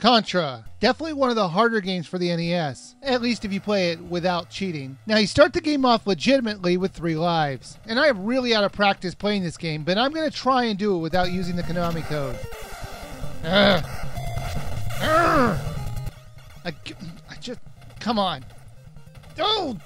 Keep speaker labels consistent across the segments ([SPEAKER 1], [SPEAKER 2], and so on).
[SPEAKER 1] Contra. Definitely one of the harder games for the NES, at least if you play it without cheating. Now you start the game off legitimately with 3 lives, and I am really out of practice playing this game, but I'm going to try and do it without using the Konami code. I just, come on. Oh,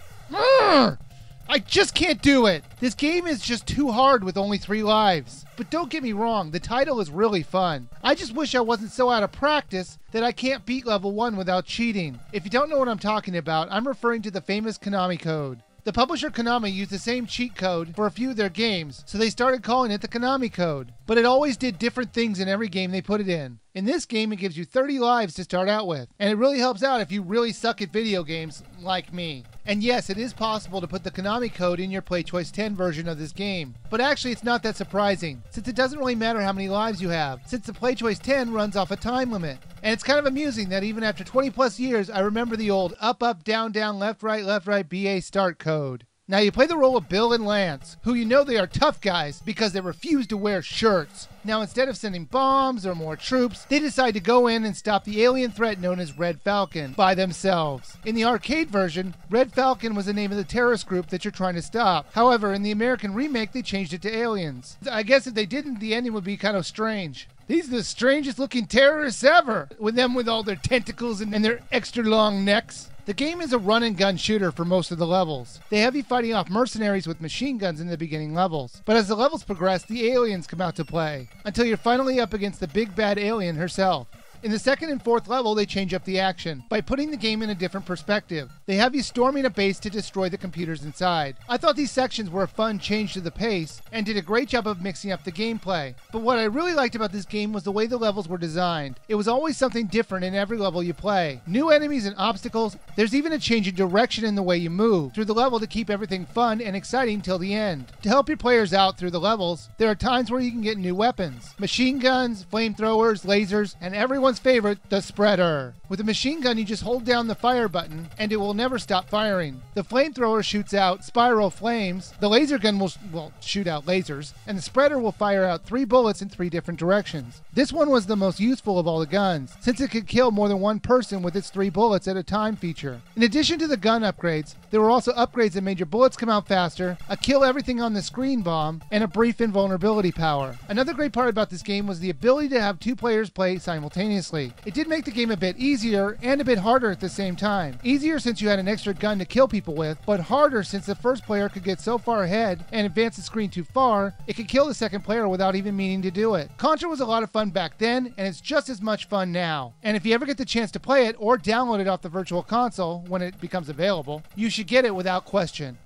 [SPEAKER 1] I just can't do it. This game is just too hard with only 3 lives. But don't get me wrong, the title is really fun. I just wish I wasn't so out of practice that I can't beat level 1 without cheating. If you don't know what I'm talking about, I'm referring to the famous Konami code. The publisher Konami used the same cheat code for a few of their games, so they started calling it the Konami code. But it always did different things in every game they put it in. In this game, it gives you 30 lives to start out with, and it really helps out if you really suck at video games, like me. And yes, it is possible to put the Konami code in your PlayChoice 10 version of this game. But actually, it's not that surprising, since it doesn't really matter how many lives you have, since the PlayChoice 10 runs off a time limit. And it's kind of amusing that even after 20 plus years, I remember the old up, up, down, down, left, right, BA start code. Now you play the role of Bill and Lance, who you know they are tough guys because they refuse to wear shirts. Now instead of sending bombs or more troops, they decide to go in and stop the alien threat known as Red Falcon by themselves. In the arcade version, Red Falcon was the name of the terrorist group that you're trying to stop. However, in the American remake, they changed it to aliens. I guess if they didn't, the ending would be kind of strange. These are the strangest looking terrorists ever, with them with all their tentacles and their extra long necks. The game is a run and gun shooter for most of the levels. They have you fighting off mercenaries with machine guns in the beginning levels. But as the levels progress, the aliens come out to play, until you're finally up against the big bad alien herself. In the second and fourth level, they change up the action by putting the game in a different perspective. They have you storming a base to destroy the computers inside. I thought these sections were a fun change to the pace and did a great job of mixing up the gameplay. But what I really liked about this game was the way the levels were designed. It was always something different in every level you play. New enemies and obstacles. There's even a change in direction in the way you move through the level to keep everything fun and exciting till the end. To help your players out through the levels, there are times where you can get new weapons. Machine guns, flamethrowers, lasers, and everyone's favorite, the spreader. With a machine gun, you just hold down the fire button and it will never stop firing. The flamethrower shoots out spiral flames, the laser gun will shoot out lasers, and the spreader will fire out 3 bullets in 3 different directions. This one was the most useful of all the guns, since it could kill more than one person with its 3 bullets at a time feature. In addition to the gun upgrades, there were also upgrades that made your bullets come out faster, a kill everything on the screen bomb, and a brief invulnerability power. Another great part about this game was the ability to have 2 players play simultaneously. It did make the game a bit easier and a bit harder at the same time. Easier since you had an extra gun to kill people with, but harder since the first player could get so far ahead and advance the screen too far, it could kill the second player without even meaning to do it. Contra was a lot of fun back then, and it's just as much fun now. And if you ever get the chance to play it or download it off the Virtual Console when it becomes available, you should get it without question.